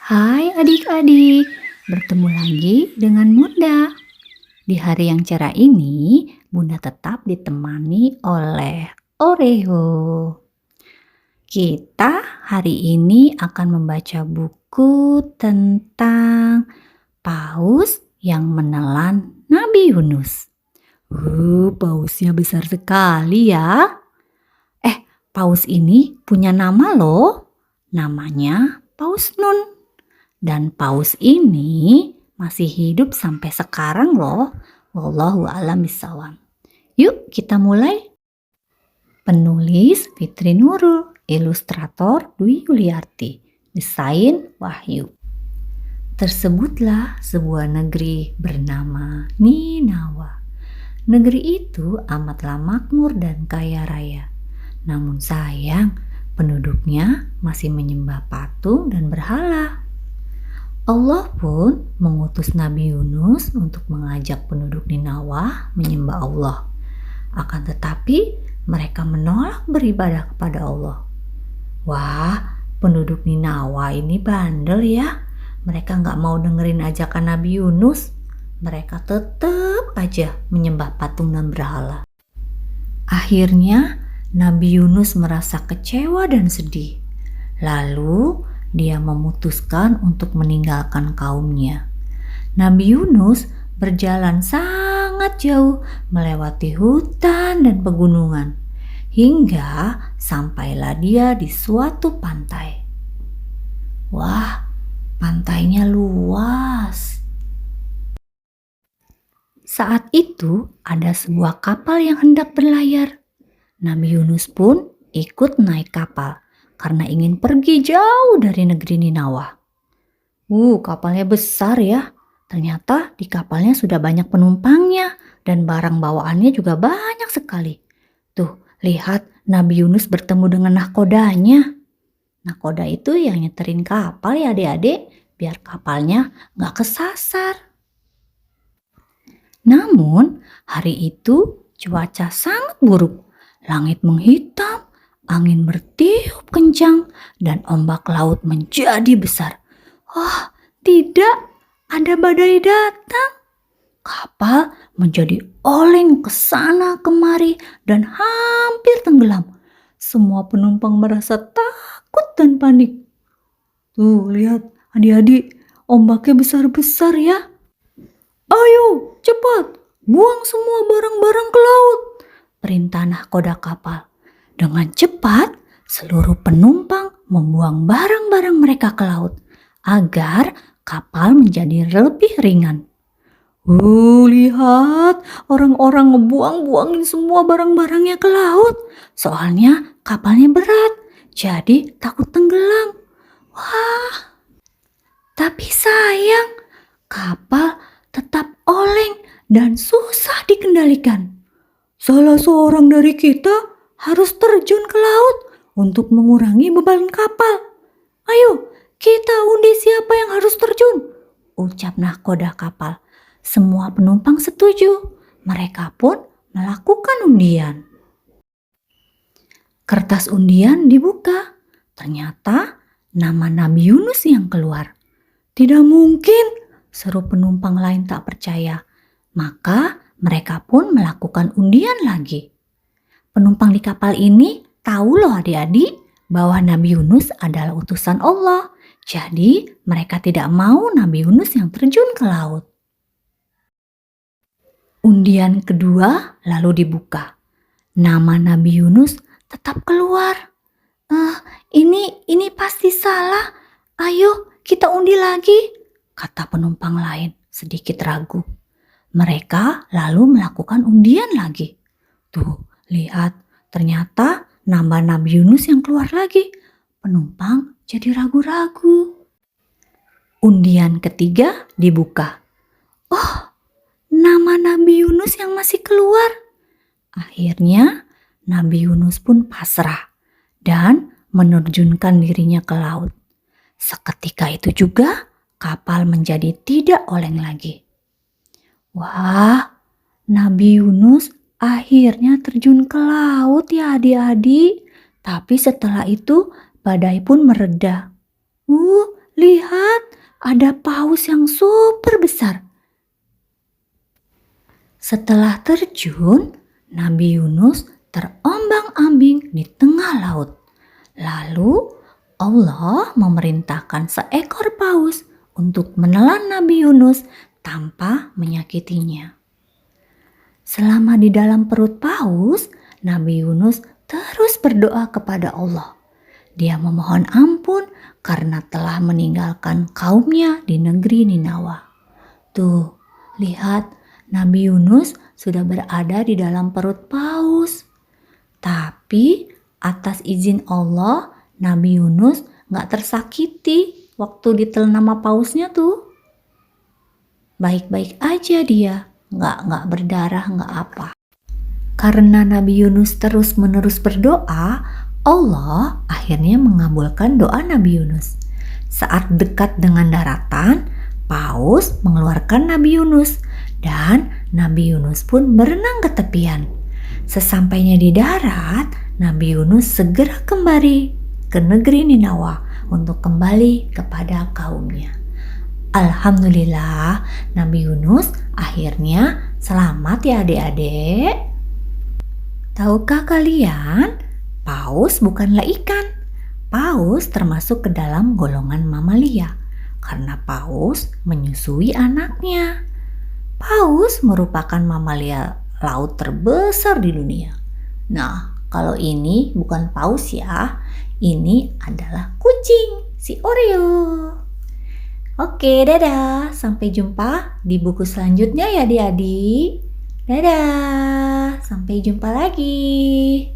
Hai adik-adik, bertemu lagi dengan Bunda. Di hari yang cerah ini, Bunda tetap ditemani oleh Oreo. Kita hari ini akan membaca buku tentang paus yang menelan Nabi Yunus. Pausnya besar sekali ya. Paus ini punya nama loh. Namanya Paus Nun. Dan paus ini masih hidup sampai sekarang loh. Wallahu a'lam bishawab. Yuk kita mulai. Penulis Fitri Nurul, ilustrator Dwi Yuliarti, desain Wahyu. Tersebutlah sebuah negeri bernama Ninawa. Negeri itu amatlah makmur dan kaya raya. Namun sayang, penduduknya masih menyembah patung dan berhala. Allah pun mengutus Nabi Yunus untuk mengajak penduduk Ninawa menyembah Allah. Akan tetapi mereka menolak beribadah kepada Allah. Wah, penduduk Ninawa ini bandel ya. Mereka gak mau dengerin ajakan Nabi Yunus. Mereka tetap aja menyembah patung dan berhala. Akhirnya Nabi Yunus merasa kecewa dan sedih. Lalu dia memutuskan untuk meninggalkan kaumnya. Nabi Yunus berjalan sangat jauh melewati hutan dan pegunungan hingga sampailah dia di suatu pantai. Wah, pantainya luas. Saat itu ada sebuah kapal yang hendak berlayar. Nabi Yunus pun ikut naik kapal karena ingin pergi jauh dari negeri Ninawa. Kapalnya besar ya. Ternyata di kapalnya sudah banyak penumpangnya dan barang bawaannya juga banyak sekali. Tuh, lihat Nabi Yunus bertemu dengan nahkodanya. Nahkoda itu yang nyeterin kapal ya adik-adik, biar kapalnya gak kesasar. Namun hari itu cuaca sangat buruk. Langit menghitam, angin bertiup kencang, dan ombak laut menjadi besar. Tidak, ada badai datang. Kapal menjadi oleng ke sana kemari dan hampir tenggelam. Semua penumpang merasa takut dan panik. Tuh, lihat adik-adik, ombaknya besar-besar ya. Ayo, cepat, buang semua barang-barang ke laut, perintah nahkoda kapal. Dengan cepat, seluruh penumpang membuang barang-barang mereka ke laut agar kapal menjadi lebih ringan. Lihat, orang-orang ngebuang-buangin semua barang-barangnya ke laut. Soalnya kapalnya berat, jadi takut tenggelam. Wah, tapi sayang, kapal tetap oleng dan susah dikendalikan. Salah seorang dari kita harus terjun ke laut untuk mengurangi beban kapal. Ayo, kita undi siapa yang harus terjun, ucap nahkoda kapal. Semua penumpang setuju. Mereka pun melakukan undian. Kertas undian dibuka. Ternyata nama Nabi Yunus yang keluar. Tidak mungkin, seru penumpang lain tak percaya. Maka mereka pun melakukan undian lagi. Penumpang di kapal ini tahu loh adik-adik bahwa Nabi Yunus adalah utusan Allah. Jadi mereka tidak mau Nabi Yunus yang terjun ke laut. Undian kedua lalu dibuka. Nama Nabi Yunus tetap keluar. Ini pasti salah. Ayo kita undi lagi, kata penumpang lain sedikit ragu. Mereka lalu melakukan undian lagi. Tuh, lihat, ternyata nama Nabi Yunus yang keluar lagi. Penumpang jadi ragu-ragu. Undian ketiga dibuka. Nama Nabi Yunus yang masih keluar. Akhirnya Nabi Yunus pun pasrah dan menerjunkan dirinya ke laut. Seketika itu juga kapal menjadi tidak oleng lagi. Wah, Nabi Yunus akhirnya terjun ke laut ya adik-adik. Tapi setelah itu badai pun mereda. lihat, ada paus yang super besar. Setelah terjun, Nabi Yunus terombang-ambing di tengah laut. Lalu Allah memerintahkan seekor paus untuk menelan Nabi Yunus tanpa menyakitinya. Selama di dalam perut paus, Nabi Yunus terus berdoa kepada Allah. Dia memohon ampun karena telah meninggalkan kaumnya di negeri Ninawa. Tuh, lihat, Nabi Yunus sudah berada di dalam perut paus. Tapi atas izin Allah, Nabi Yunus gak tersakiti waktu ditelan sama pausnya tuh. Baik-baik aja dia, gak berdarah, gak apa. Karena Nabi Yunus terus-menerus berdoa, Allah akhirnya mengabulkan doa Nabi Yunus. Saat dekat dengan daratan, paus mengeluarkan Nabi Yunus dan Nabi Yunus pun berenang ke tepian. Sesampainya di darat, Nabi Yunus segera kembali ke negeri Ninawa untuk kembali kepada kaumnya. Alhamdulillah, Nabi Yunus akhirnya selamat ya adik-adik. Tahukah kalian, paus bukanlah ikan. Paus termasuk ke dalam golongan mamalia karena paus menyusui anaknya. Paus merupakan mamalia laut terbesar di dunia. Nah, kalau ini bukan paus ya, ini adalah kucing, si Oreo. Oke, dadah. Sampai jumpa di buku selanjutnya ya adik-adik. Dadah, sampai jumpa lagi.